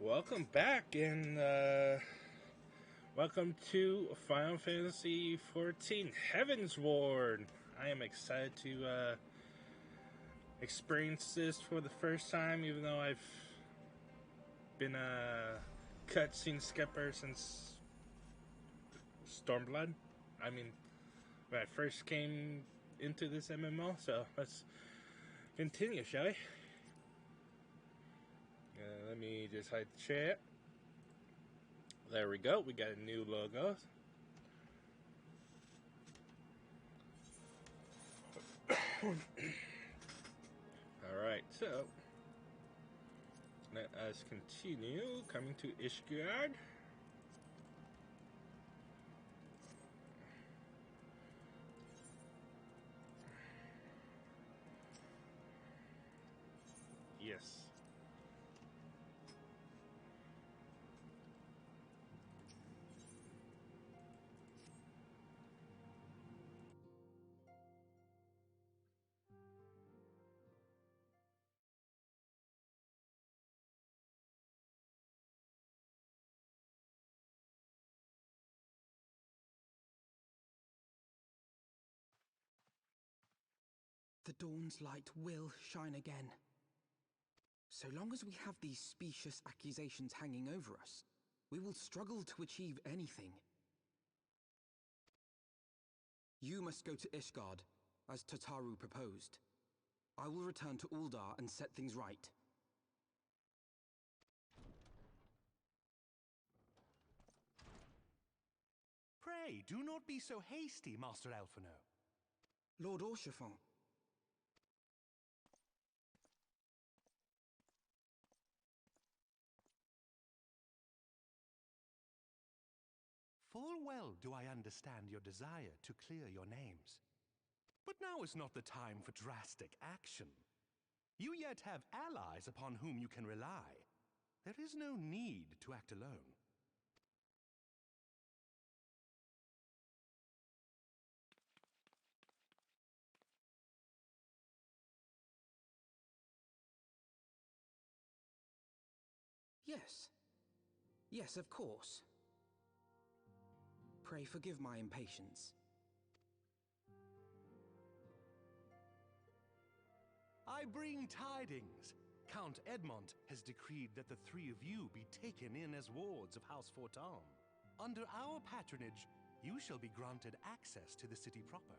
Welcome back, and welcome to Final Fantasy XIV Heavensward. I am excited to experience this for the first time, even though I've been a cutscene skipper since Stormblood. I mean, when I first came into this MMO, so let's continue, shall we? Let me just hide the chat. There we go. We got a new logo. Alright, so let us continue coming to Ishgard. Yes. The dawn's light will shine again. So long as we have these specious accusations hanging over us, we will struggle to achieve anything. You must go to Ishgard, as Tataru proposed. I will return to Uldar and set things right. Pray, do not be so hasty, Master Alphino. Lord Orchiffon. Full well do I understand your desire to clear your names. But now is not the time for drastic action. You yet have allies upon whom you can rely. There is no need to act alone. Yes. Yes, of course. Pray forgive my impatience. I bring tidings. Count Edmont has decreed that the three of you be taken in as wards of House Fortam. Under our patronage, you shall be granted access to the city proper.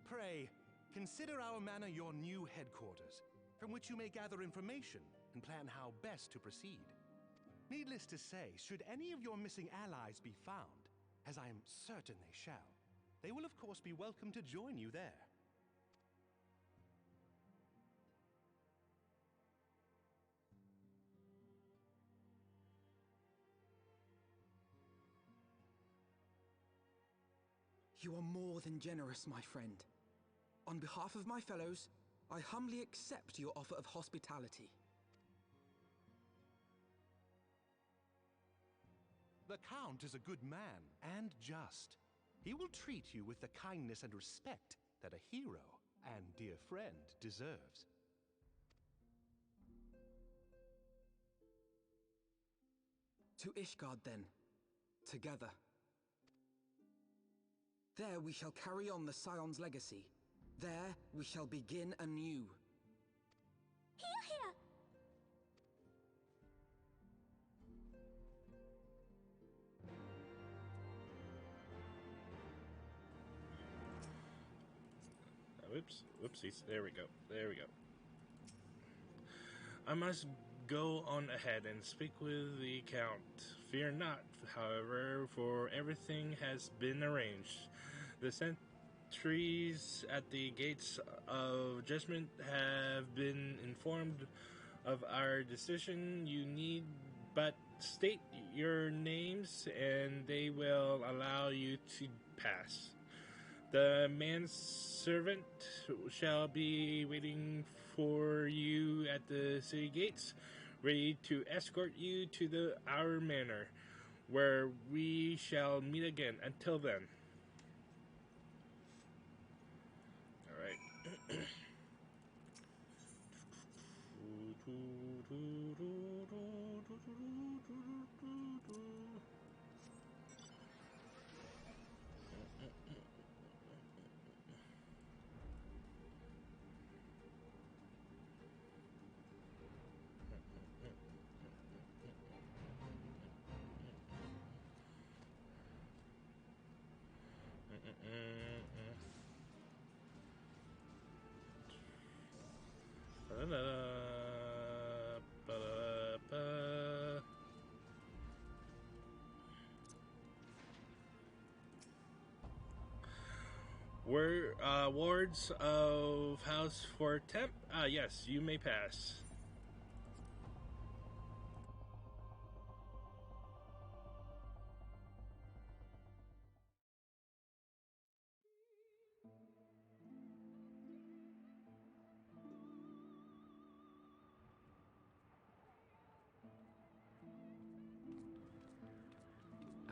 Pray, consider our manor your new headquarters, from which you may gather information and plan how best to proceed. Needless to say, should any of your missing allies be found, as I am certain they shall, they will of course be welcome to join you there. You are more than generous, my friend. On behalf of my fellows, I humbly accept your offer of hospitality. The Count is a good man and just. He will treat you with the kindness and respect that a hero and dear friend deserves. To Ishgard, then. Together. There we shall carry on the Scion's legacy. There we shall begin anew. Hear, hear! Oops, whoopsies. There we go. There we go. I must go on ahead and speak with the Count. Fear not, however, for everything has been arranged. The sentries at the gates of judgment have been informed of our decision. You need but state your names, and they will allow you to pass. The manservant shall be waiting for you at the city gates, ready to escort you to our manor, where we shall meet again. Until then. Alright. Wards of House for Temp? Yes, you may pass.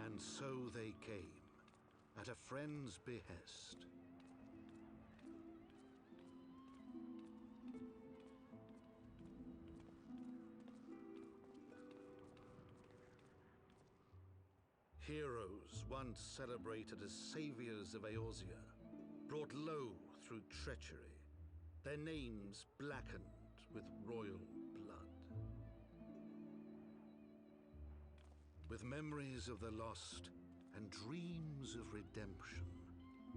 And so they came, at a friend's behest. Heroes once celebrated as saviors of Eorzea, brought low through treachery, their names blackened with royal blood. With memories of the lost and dreams of redemption,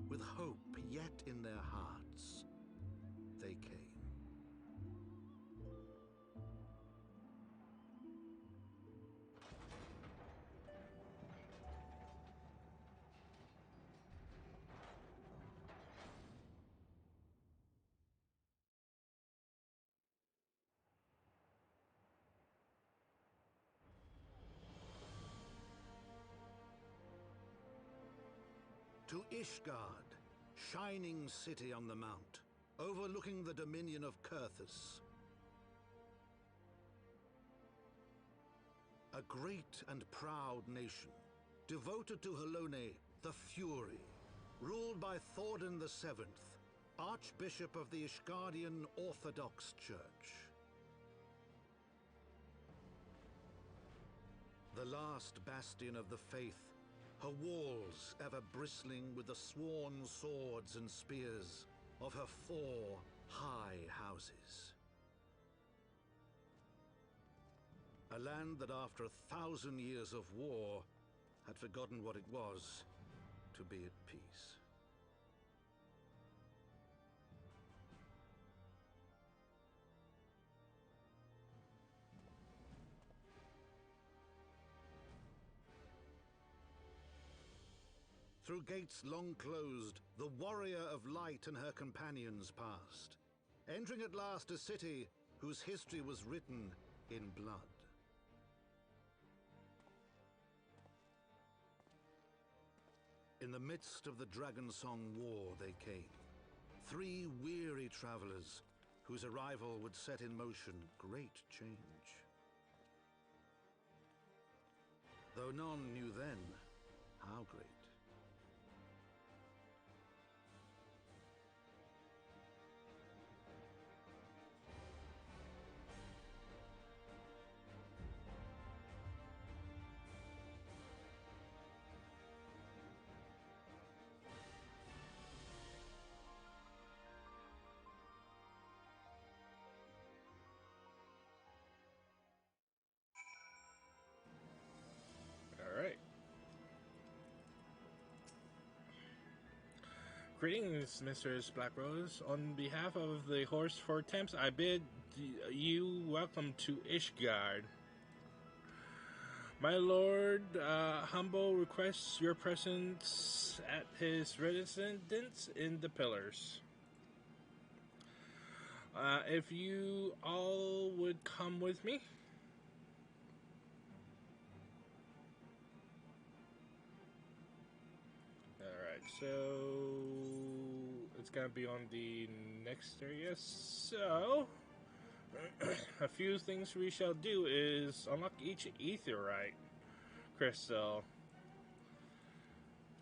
with hope yet in their hearts, they came. To Ishgard, shining city on the mount, overlooking the dominion of Kurthus. A great and proud nation, devoted to Halone, the Fury, ruled by Thordan VII, Archbishop of the Ishgardian Orthodox Church. The last bastion of the faith, her walls ever bristling with the sworn swords and spears of her 4 high houses. A land that after 1,000 years of war had forgotten what it was to be at peace. Through gates long closed, the warrior of light and her companions passed, entering at last a city whose history was written in blood. In the midst of the Dragonsong War they came, 3 weary travelers whose arrival would set in motion great change. Though none knew then how great. Alright. Greetings, Mrs. Blackrose. On behalf of the Horse for Temps, I bid you welcome to Ishgard. My lord, Humble requests your presence at his residence in the Pillars. If you all would come with me. Alright, so it's gonna be on the next area. So a few things we shall do is unlock each Aetheryte crystal.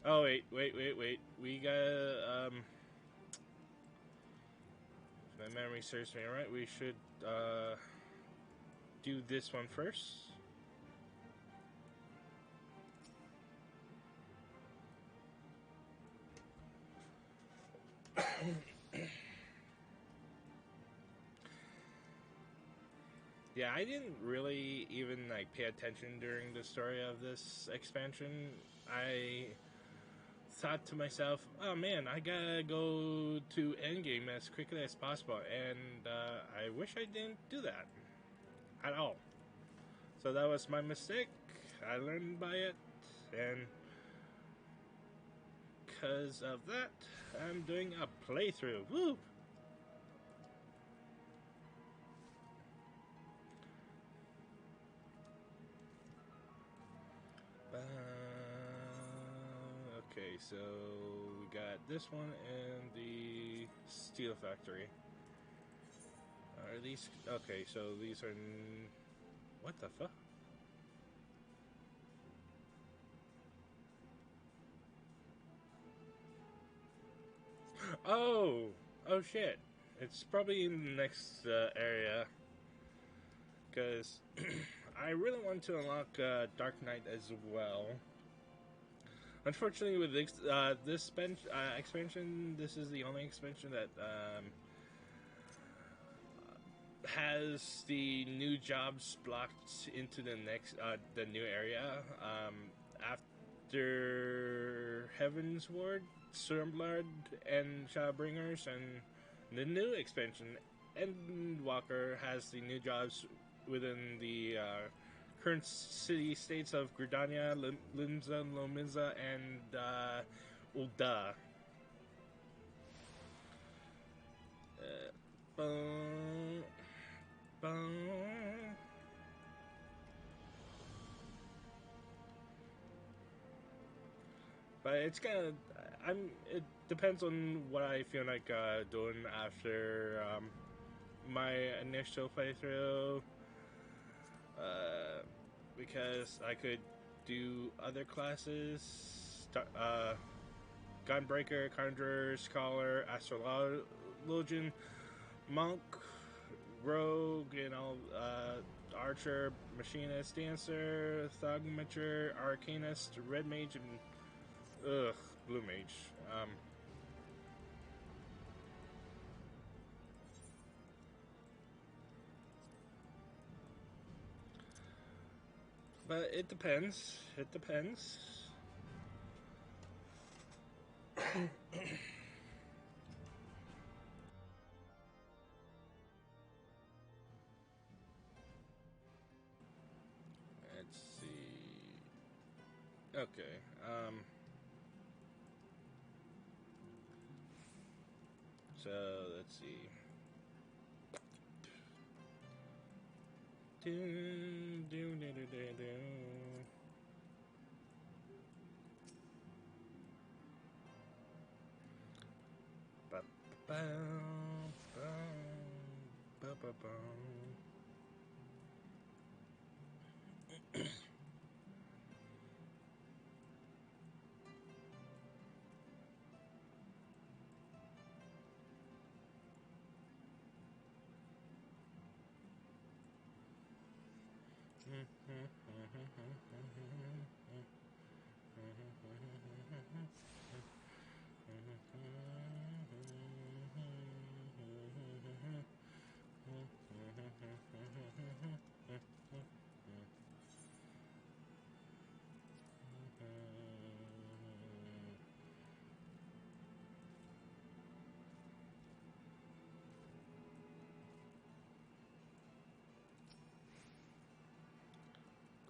Oh wait. We gotta if my memory serves me right, we should do this one first. Yeah, I didn't really even pay attention during the story of this expansion. I thought to myself, oh man, I gotta go to endgame as quickly as possible, and I wish I didn't do that at all. So that was my mistake. I learned by it, and because of that, I'm doing a playthrough. Woo! Okay, so we got this one and the steel factory. Are these okay? So these are what the fuck? Oh shit! It's probably in the next area because I really want to unlock Dark Knight as well. Unfortunately, with this expansion, this is the only expansion that has the new jobs blocked into the next the new area. After Heavensward, Stormblood, and Shadowbringers, and the new expansion, Endwalker has the new jobs within the current city states of Gridania, Linza, Lomiza, and Ulda. Boom, boom. But it's kind of, it depends on what I feel like doing after my initial playthrough. Because I could do other classes, Gunbreaker, Conjurer, Scholar, Astrologian, Monk, Rogue, Archer, Machinist, Dancer, Thugmature, Arcanist, Red Mage, and Blue Mage. But it depends. It depends. Let's see. Okay. So let's see.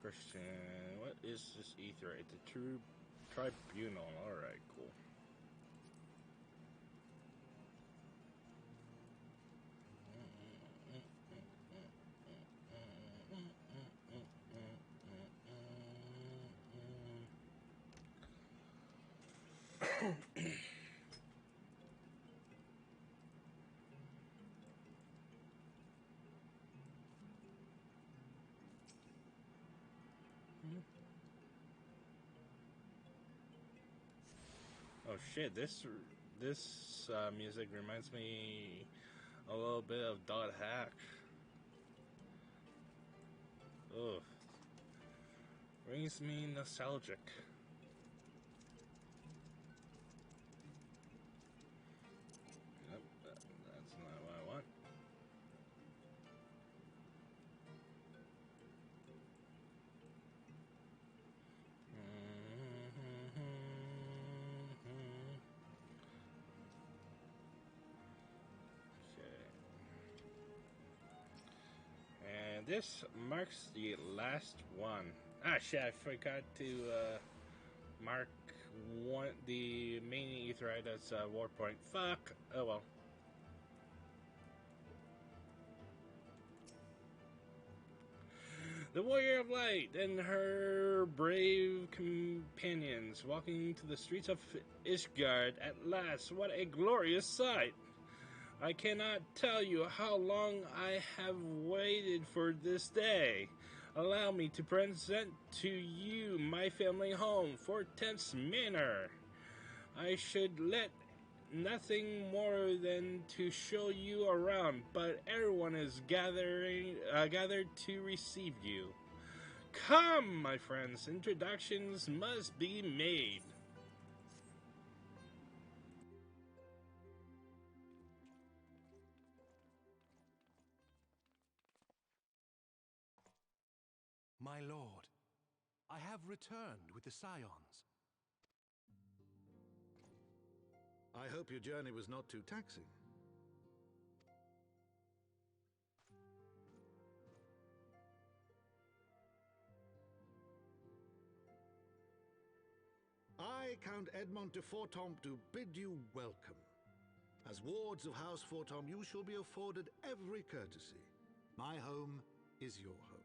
Christian, what is this etherite? The true tribunal. Alright, cool. Oh shit, this music reminds me a little bit of Dot Hack. Ugh. Brings me nostalgic. Yep, that's not what I want. And this marks the last one. Ah, shit, I forgot to mark the main Aetheryte as a war point. Fuck. Oh well. The Warrior of Light and her brave companions walking to the streets of Ishgard at last. What a glorious sight! I cannot tell you how long I have waited for this day. Allow me to present to you my family home, Fort Tense Manor. I should let nothing more than to show you around, but everyone is gathered to receive you. Come, my friends, introductions must be made. My lord, I have returned with the Scions. I hope your journey was not too taxing. I, Count Edmond de Fortomp, do bid you welcome. As wards of House Fortomp, you shall be afforded every courtesy. My home is your home.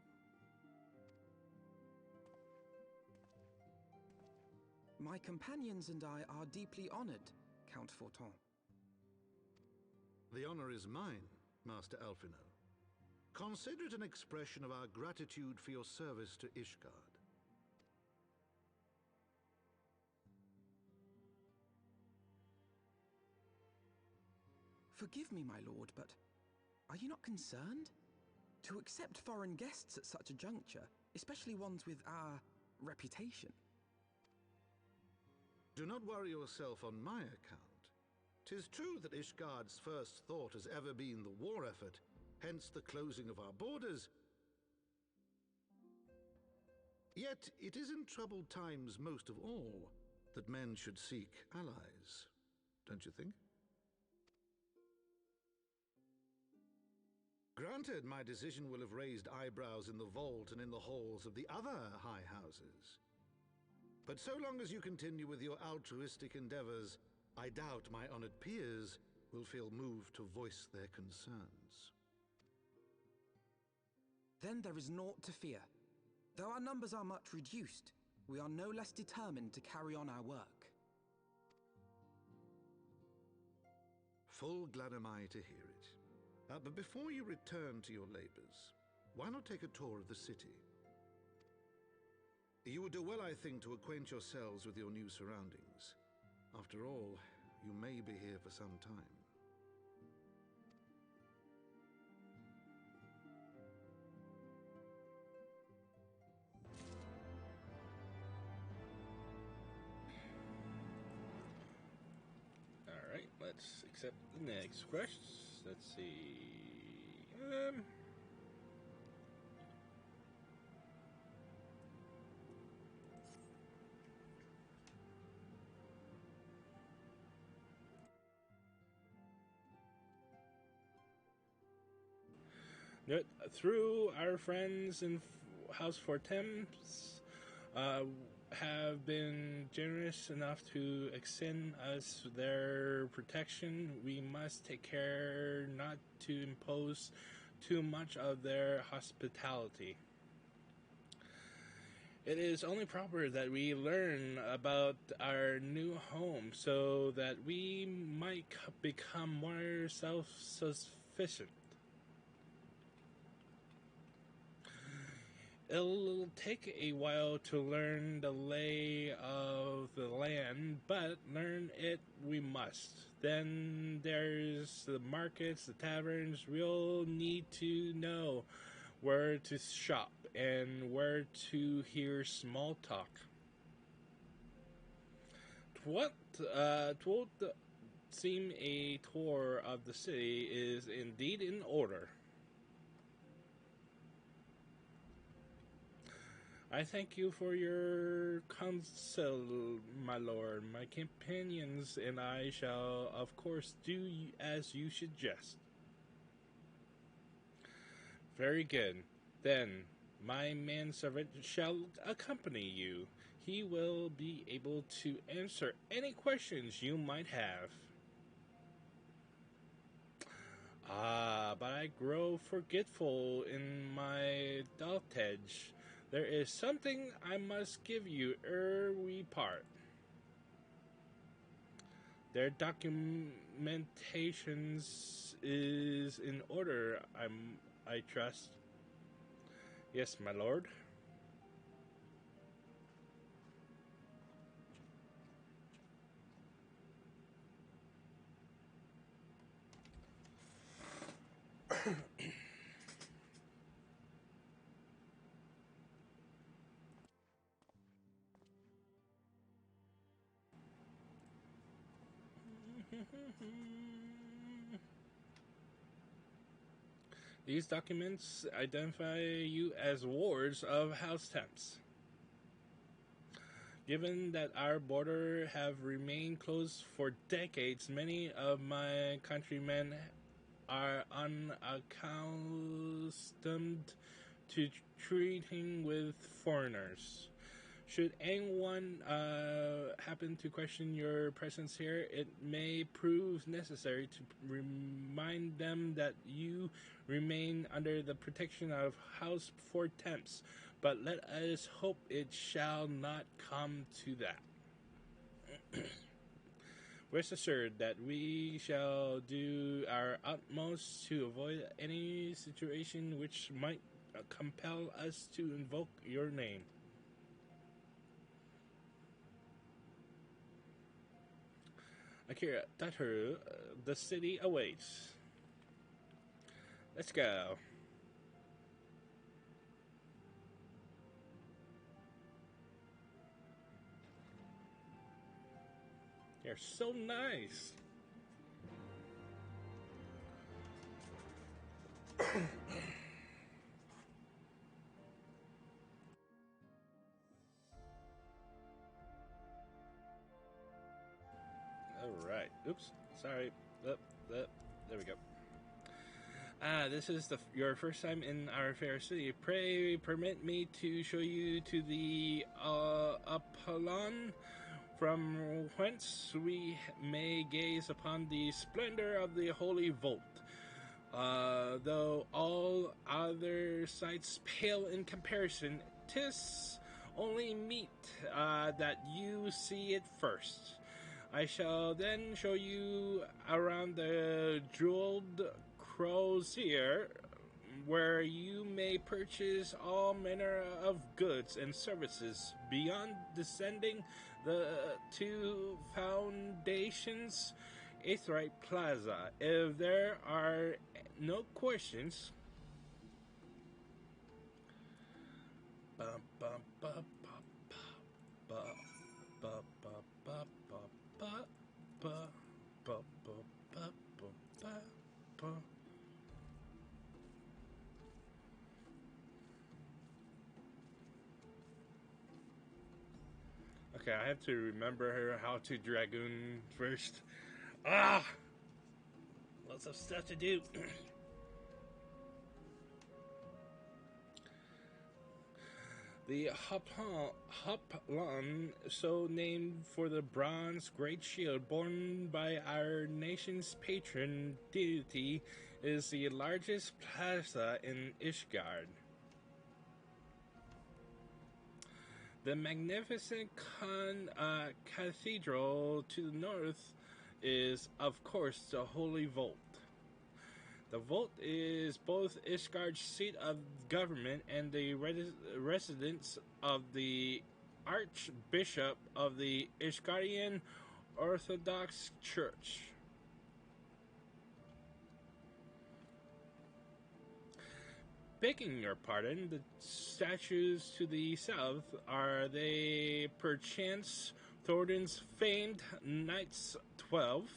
My companions and I are deeply honored, Count Forton. The honor is mine, Master Alphino. Consider it an expression of our gratitude for your service to Ishgard. Forgive me, my lord, but are you not concerned? To accept foreign guests at such a juncture, especially ones with our reputation. Do not worry yourself on my account. 'Tis true that Ishgard's first thought has ever been the war effort, hence the closing of our borders. Yet it is in troubled times most of all that men should seek allies, don't you think? Granted, my decision will have raised eyebrows in the vault and in the halls of the other high houses. But so long as you continue with your altruistic endeavors, I doubt my honored peers will feel moved to voice their concerns. Then there is naught to fear. Though our numbers are much reduced, we are no less determined to carry on our work. Full glad am I to hear it. But before you return to your labors, why not take a tour of the city? You would do well, I think, to acquaint yourselves with your new surroundings. After all, you may be here for some time. Alright, let's accept the next quest. Let's see. Through our friends in House Fortemps, have been generous enough to extend us their protection, we must take care not to impose too much of their hospitality. It is only proper that we learn about our new home so that we might become more self-sufficient. It'll take a while to learn the lay of the land, but learn it we must. Then there's the markets, the taverns. We'll need to know where to shop and where to hear small talk. What would seem a tour of the city is indeed in order. I thank you for your counsel, my lord. My companions and I shall, of course, do as you suggest. Very good. Then, my manservant shall accompany you. He will be able to answer any questions you might have. But I grow forgetful in my dotage. There is something I must give you ere we part. Their documentations is in order, I trust. Yes, my lord. These documents identify you as wards of House Temps. Given that our border have remained closed for decades, many of my countrymen are unaccustomed to treating with foreigners. Should anyone happen to question your presence here, it may prove necessary to remind them that you remain under the protection of House Fort Temps, but let us hope it shall not come to that. Rest assured that we shall do our utmost to avoid any situation which might compel us to invoke your name. Akira Tataru, the city awaits. Let's go. You're so nice. Alright. Oops. Sorry. There we go. This is your first time in our fair city. Pray permit me to show you to the Apollon, from whence we may gaze upon the splendor of the holy vault. Though all other sights pale in comparison, 'tis only meet that you see it first. I shall then show you around the jeweled crozier, where you may purchase all manner of goods and services. Beyond descending the two foundations, Aetheryte Plaza. If there are no questions, okay, I have to remember how to Dragoon first. Lots of stuff to do. The Hoplon, so named for the bronze great shield borne by our nation's patron deity, is the largest plaza in Ishgard. The magnificent cathedral to the north is, of course, the Holy Vault. The vault is both Ishgard's seat of government and the residence of the Archbishop of the Ishgardian Orthodox Church. Begging your pardon, the statues to the south, are they perchance Thornton's famed Knights 12?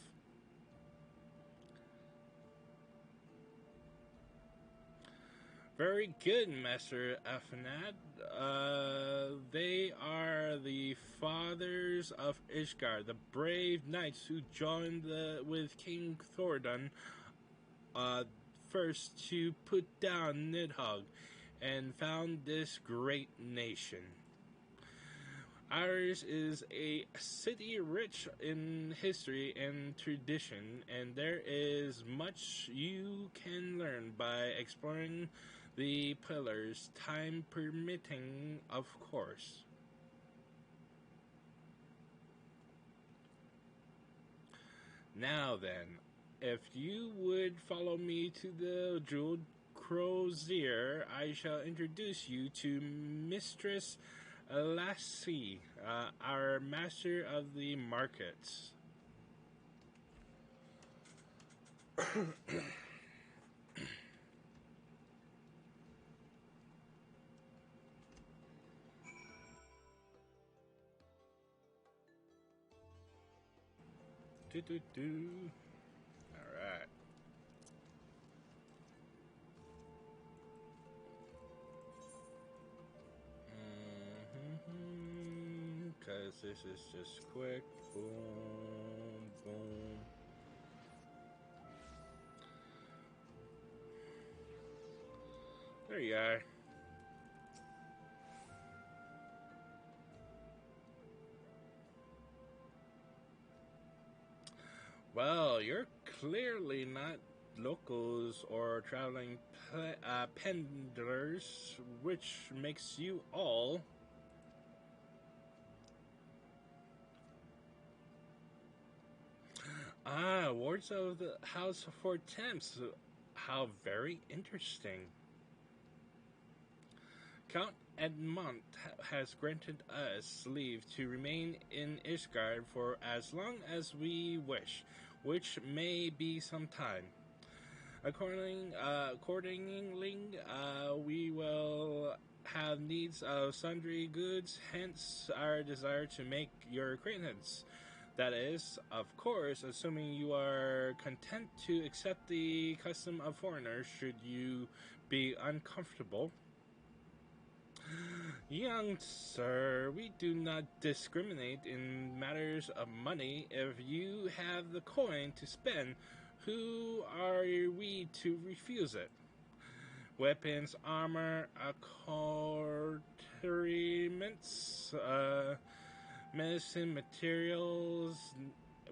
Very good, Master Afanad. They are the fathers of Ishgard, the brave knights who joined with King Thordan first to put down Nidhogg and found this great nation. Ours is a city rich in history and tradition, and there is much you can learn by exploring the pillars, time permitting, of course. Now then, if you would follow me to the Jeweled Crozier, I shall introduce you to Mistress Lassie, our master of the markets. Do. Alright. Because this is just quick. Boom, boom. There you are. Well, you're clearly not locals or traveling pendlars, which makes you all wards of the House of Four Temps. How very interesting. Count Edmont has granted us leave to remain in Ishgard for as long as we wish, which may be some time. Accordingly, we will have needs of sundry goods, hence our desire to make your acquaintance. That is, of course, assuming you are content to accept the custom of foreigners should you be uncomfortable. Young sir, we do not discriminate in matters of money. If you have the coin to spend, who are we to refuse it? Weapons, armor, accoutrements, medicine, materials,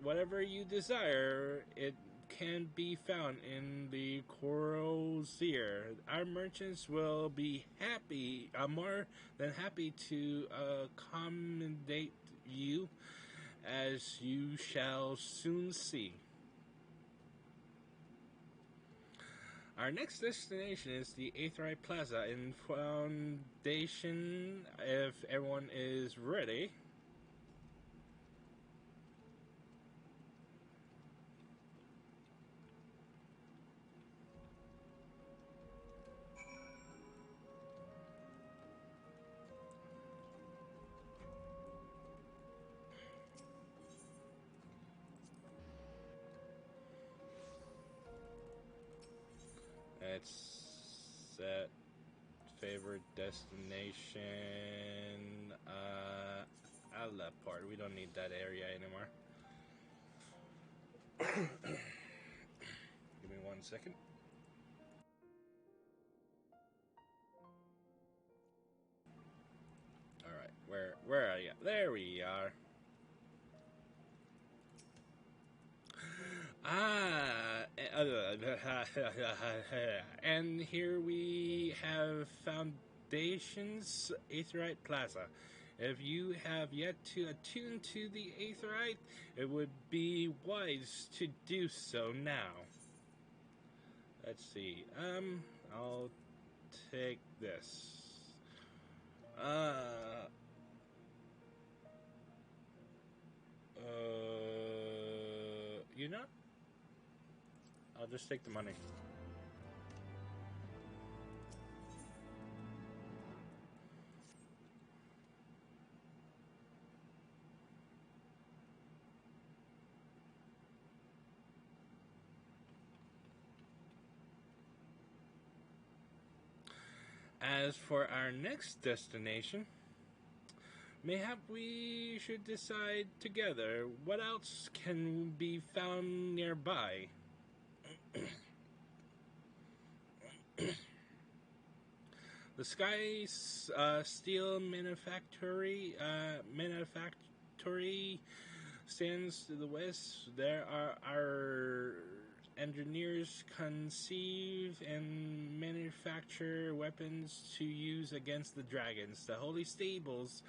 whatever you desire, it can be found in the Crozier. Our merchants will be happy, more than happy to accommodate you, as you shall soon see. Our next destination is the Aetheryte Plaza in Foundation, if everyone is ready. Let's set favorite destination. Out of that part. We don't need that area anymore. Give me 1 second. Alright, where are you? There we are. And here we have Foundation's Aetheryte Plaza. If you have yet to attune to the Aetheryte, it would be wise to do so now. Let's see. I'll take this. You know? I'll just take the money. As for our next destination, mayhap we should decide together what else can be found nearby. The Sky Steel Manufactory stands to the west. There are our engineers conceive and manufacture weapons to use against the dragons. The holy stables,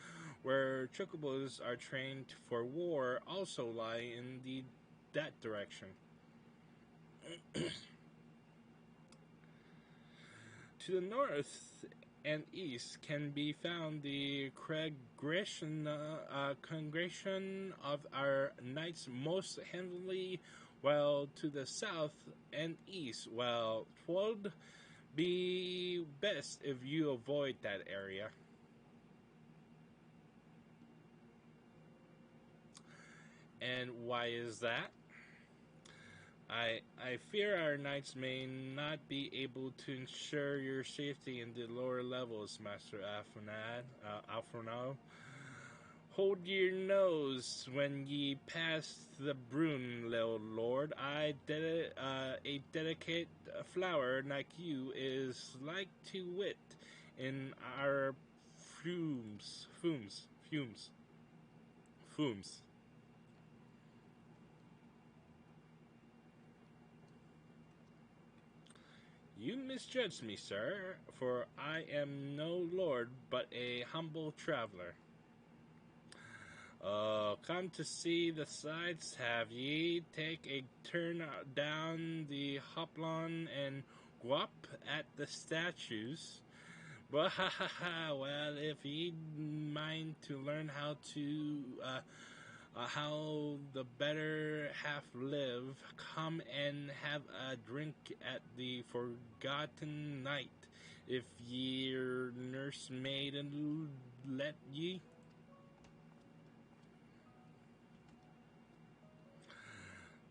where chocobos are trained for war, also lie in that direction. To the north and east can be found the congregation of our knights most heavily, while to the south and east, well, 'twould be best if you avoid that area. And why is that? I fear our knights may not be able to ensure your safety in the lower levels, Master Alphonal. Hold your nose when ye pass the Brune, little lord. A delicate flower like you is like to wit in our fumes. You misjudged me, sir, for I am no lord, but a humble traveler. Come to see the sights, have ye? Take a turn down the Hoplon and guap at the statues. Well, if ye mind to learn how the better half live, come and have a drink at the Forgotten Night, if your nursemaiden let ye.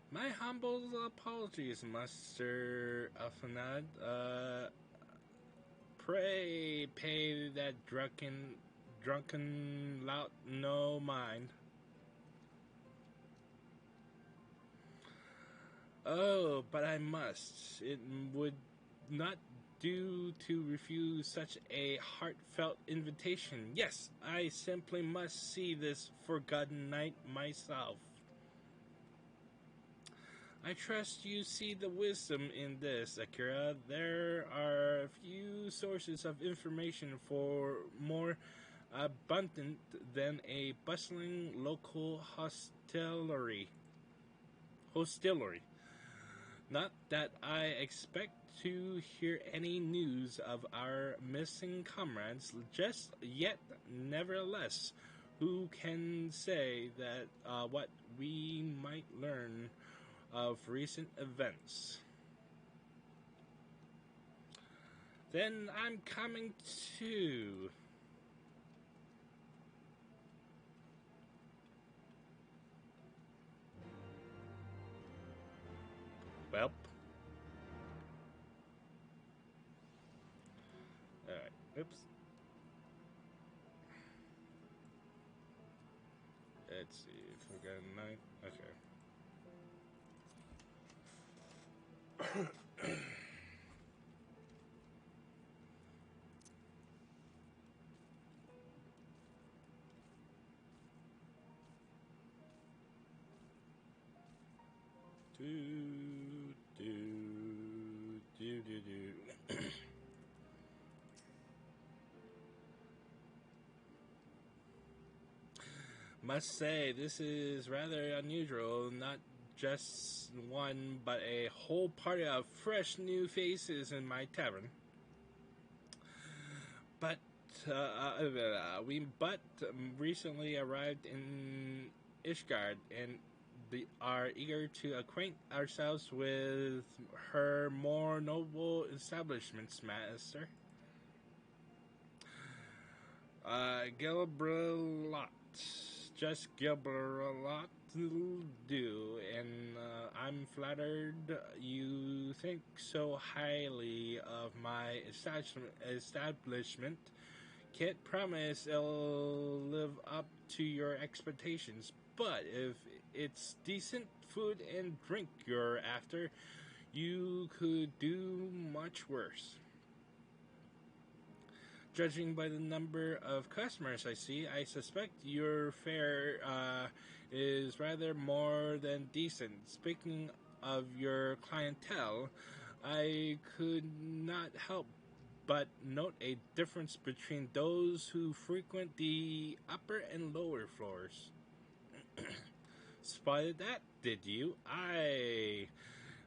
My humble apologies, Master Alphanad. Pray pay that drunken lout no mind. Oh, but I must. It would not do to refuse such a heartfelt invitation. Yes, I simply must see this Forgotten Night myself. I trust you see the wisdom in this, Akira. There are few sources of information more abundant than a bustling local hostelry. Not that I expect to hear any news of our missing comrades just yet. Nevertheless, who can say that what we might learn of recent events? Then I'm coming too. Well. Alright, oops. Let's see if we got a night. Okay. Must say, this is rather unusual. Not just one, but a whole party of fresh new faces in my tavern. But we recently arrived in Ishgard and are eager to acquaint ourselves with her more noble establishments, Master. Gilberlot. Just Gilberlot will do, and I'm flattered you think so highly of my establishment. Can't promise it'll live up to your expectations, but if it's decent food and drink you're after, you could do much worse. judging by the number of customers I see, I suspect your fare is rather more than decent. Speaking of your clientele, I could not help but note a difference between those who frequent the upper and lower floors. Spotted that, did you? Aye.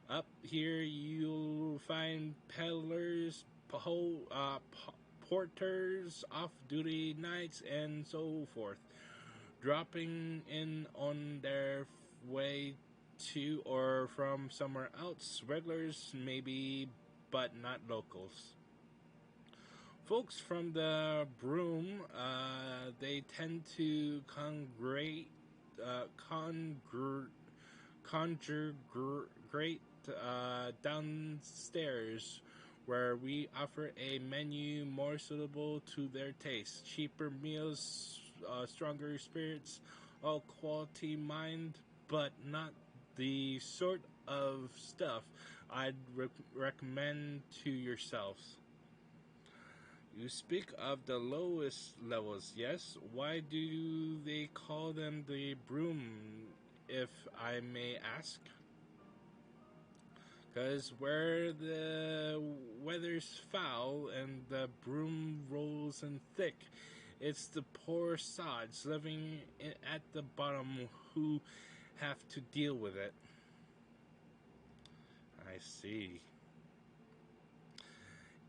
Up here you'll find peddlers, porters, off-duty knights, and so forth, dropping in on their way to or from somewhere else. Regulars maybe, but not locals. Folks from the Broom, they tend to congregate downstairs, where we offer a menu more suitable to their taste. Cheaper meals, stronger spirits, all quality mind, but not the sort of stuff I'd recommend to yourselves. You speak of the lowest levels, yes? Why do they call them the Broom, if I may ask? 'Cause where the weather's foul and the broom rolls in thick, it's the poor sods living at the bottom who have to deal with it. I see.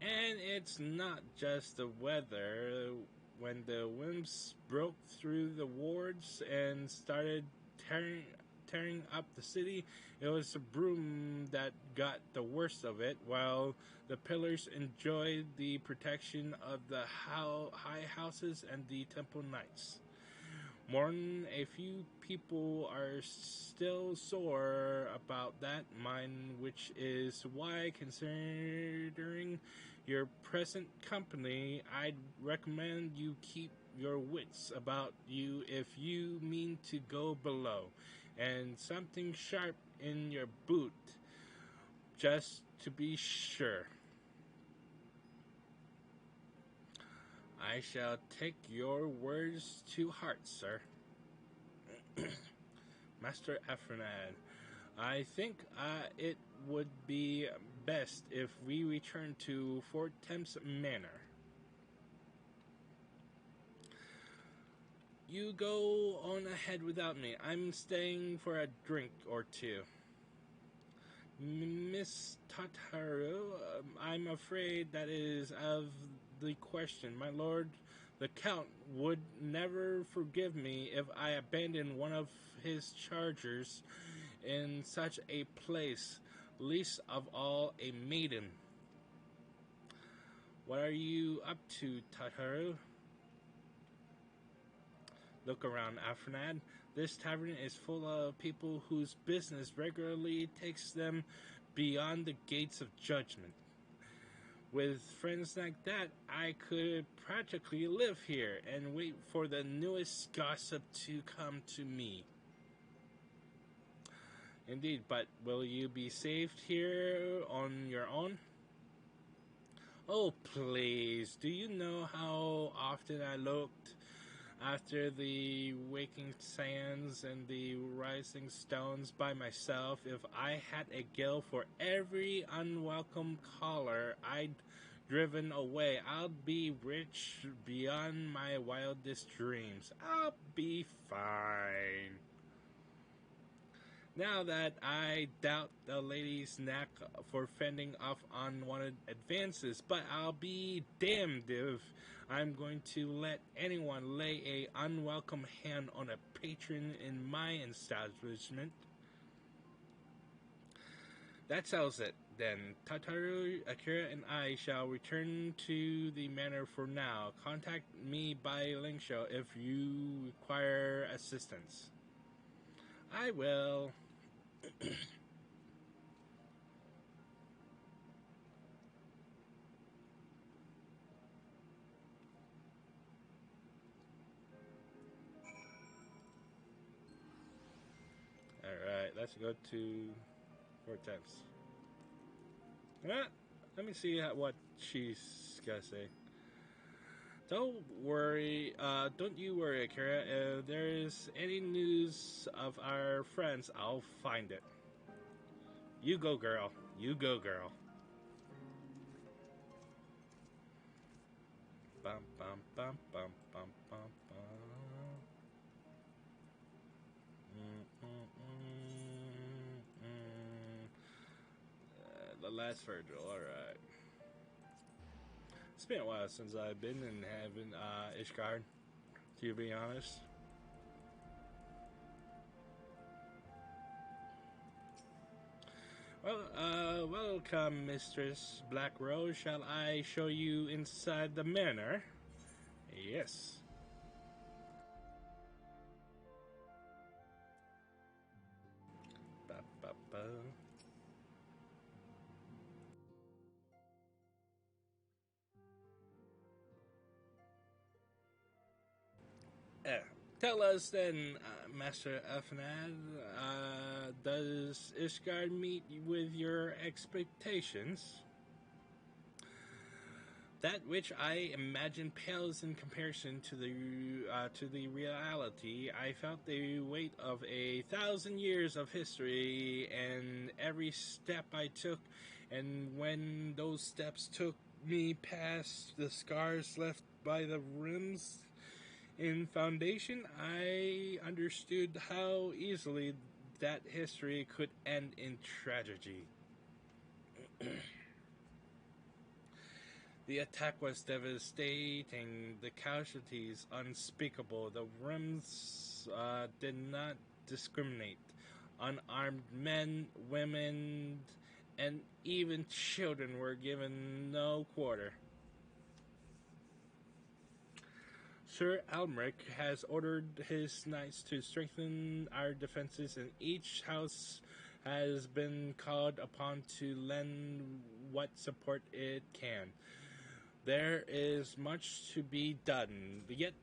And it's not just the weather. When the wimps broke through the wards and started tearing up the city, it was the broom that got the worst of it, while the pillars enjoyed the protection of the high houses and the temple knights. More'n a few people are still sore about that, mine, which is why, considering your present company, I'd recommend you keep your wits about you if you mean to go below, and something sharp in your boot, just to be sure. I shall take your words to heart, sir. Master Ephronad, I think it would be best if we return to Fort Thames Manor. You go on ahead without me. I'm staying for a drink or two. Miss Tataru, I'm afraid that is out of the question. My lord, the Count would never forgive me if I abandoned one of his chargers in such a place, least of all a maiden. What are you up to, Tataru? Look around, Afranad. This tavern is full of people whose business regularly takes them beyond the gates of judgment. With friends like that, I could practically live here and wait for the newest gossip to come to me. Indeed, but will you be saved here on your own? Oh, please, do you know how often I looked after the waking sands and the rising stones by myself? If I had a guild for every unwelcome caller I'd driven away, I'd be rich beyond my wildest dreams. I'll be fine. Now that I doubt the lady's knack for fending off unwanted advances, but I'll be damned if I'm going to let anyone lay a unwelcome hand on a patron in my establishment. That settles it, then. Tataru, Akira, and I shall return to the manor for now. Contact me by link show if you require assistance. I will. Alright, let's go to Fort Thames. Let me see what she's got to say. Don't you worry, Akira. If there's any news of our friends, I'll find it. You go, girl. You go, girl. Bum, bum, bum, bum, bum, bum, bum. The last Virgil, alright. It's been a while since I've been in Heaven, Ishgard, to be honest. Well, welcome, Mistress Black Rose. Shall I show you inside the manor? Yes. Ba, ba, ba. Tell us then, Master Elfnad, does Ishgard meet with your expectations? That which I imagine pales in comparison to the reality. I felt the weight of 1,000 years of history, and every step I took, and when those steps took me past the scars left by the rims in Foundation, I understood how easily that history could end in tragedy. The attack was devastating, the casualties unspeakable. The rims did not discriminate. Unarmed men, women, and even children were given no quarter. Sir Almeric has ordered his knights to strengthen our defenses, and each house has been called upon to lend what support it can. There is much to be done, yet,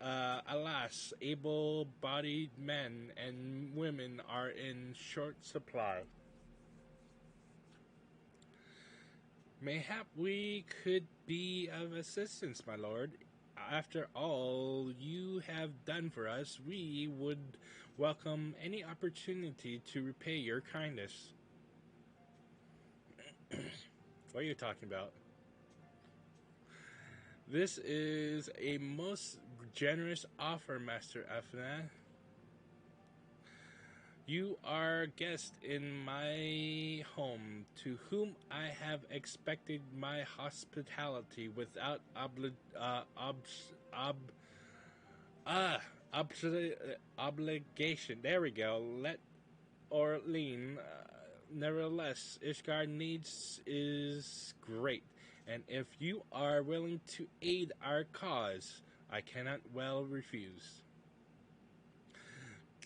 alas, able-bodied men and women are in short supply. Mayhap we could be of assistance, my lord. After all you have done for us, we would welcome any opportunity to repay your kindness. What are you talking about? This is a most generous offer, Master Elfnad. You are a guest in my home, to whom I have expected my hospitality without obligation. There we go. Let or lean. Nevertheless, Ishgard needs is great, and if you are willing to aid our cause, I cannot well refuse.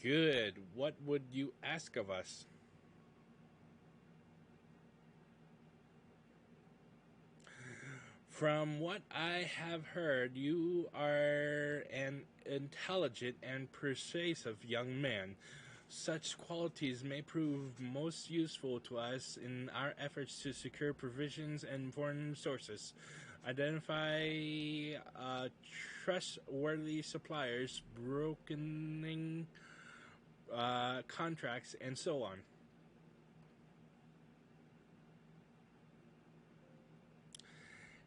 Good. What would you ask of us? From what I have heard, you are an intelligent and persuasive young man. Such qualities may prove most useful to us in our efforts to secure provisions and foreign sources, identify trustworthy suppliers, brokering contracts, and so on.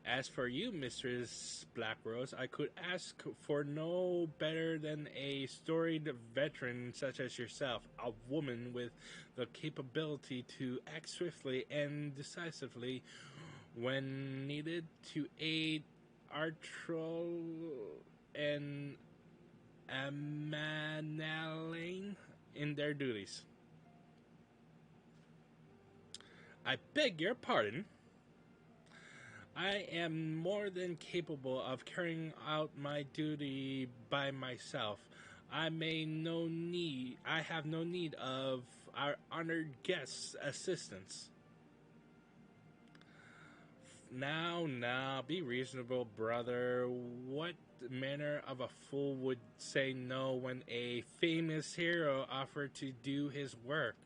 As for you, Mistress Blackrose, I could ask for no better than a storied veteran such as yourself, a woman with the capability to act swiftly and decisively when needed to aid Artrol and Amanalaine in their duties. I beg your pardon? I am more than capable of carrying out my duty by myself. I have no need of our honored guest's assistance. Now, be reasonable, brother. What manner of a fool would say no when a famous hero offered to do his work?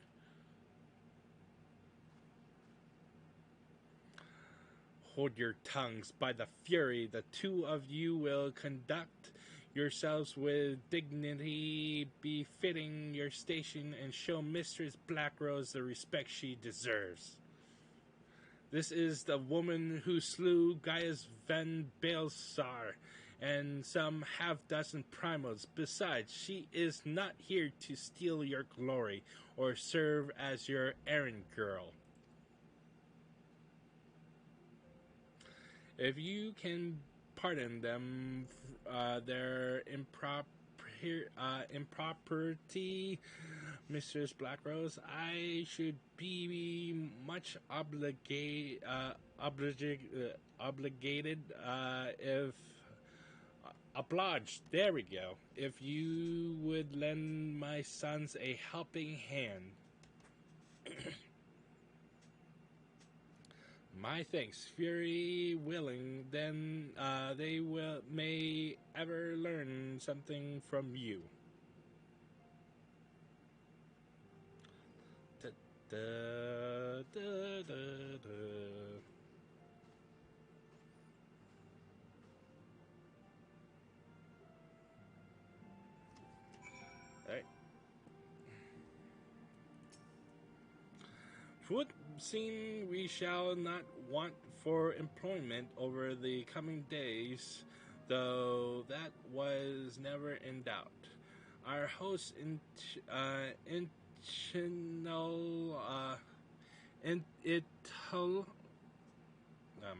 hold your tongues. By the fury, the two of you will conduct yourselves with dignity befitting your station and show Mistress Blackrose the respect she deserves. This is the woman who slew Gaius van Baelsar and some half-dozen primals. Besides, she is not here to steal your glory or serve as your errand girl. If you can pardon them their impropriety, Mistress Blackrose, I should be much obligated if obliged. There we go. If you would lend my sons a helping hand. My thanks, Fury willing, then they may ever learn something from you. Da, da, da, da, da. Alright. Would seem we shall not want for employment over the coming days, though that was never in doubt. Our host oh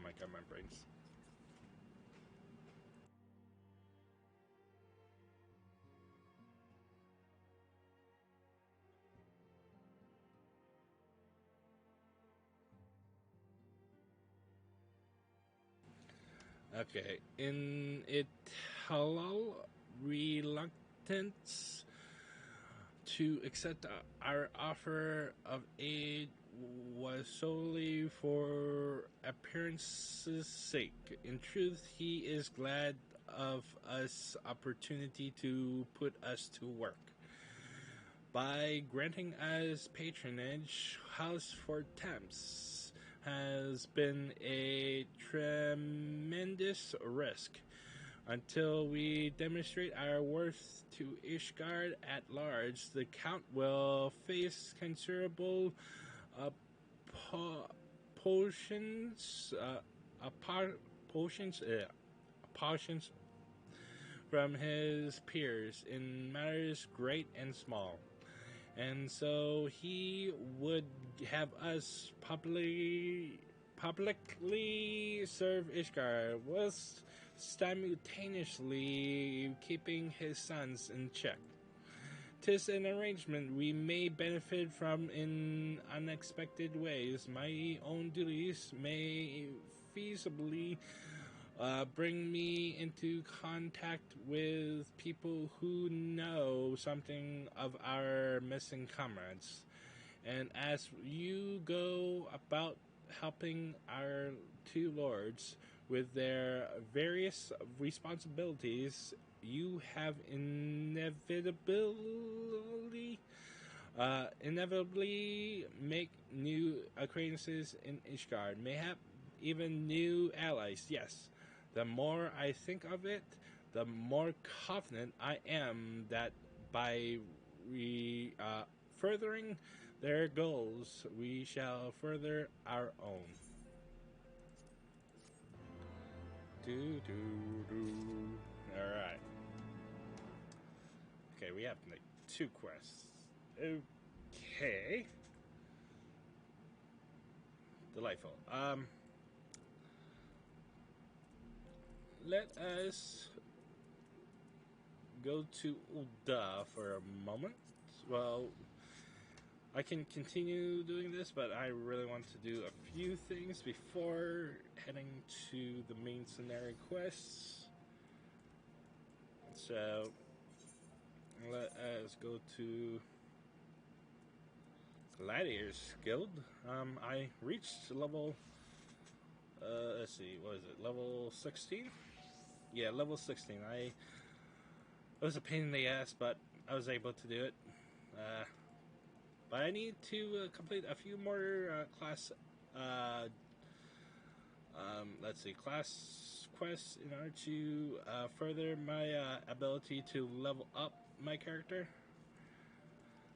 my god, my brains. Okay, in eternal reluctance to accept our offer of aid was solely for appearance's sake. In truth, he is glad of us opportunity to put us to work. By granting us patronage, House for Temps has been a tremendous risk. Until we demonstrate our worth to Ishgard at large, the Count will face considerable potions from his peers in matters great and small. And so he would have us publicly serve Ishgard, whilst simultaneously keeping his sons in check. 'Tis an arrangement we may benefit from in unexpected ways. My own duties may feasibly bring me into contact with people who know something of our missing comrades. And as you go about helping our two lords with their various responsibilities, you have inevitably make new acquaintances in Ishgard, mayhap even new allies. Yes, the more I think of it, the more confident I am that by furthering their goals, we shall further our own. Alright. Okay, we have like 2 quests. Okay. Delightful. Let us go to Ulda for a moment. Well, I can continue doing this, but I really want to do a few things before heading to the main scenario quests. So, let us go to Gladiators Guild. I reached level, let's see, what is it, level 16? Yeah, level 16. It was a pain in the ass, but I was able to do it. But I need to complete a few more class Let's see, class quests in order to further my ability to level up my character.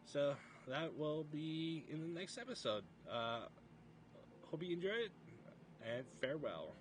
So that will be in the next episode. Hope you enjoy it, and farewell.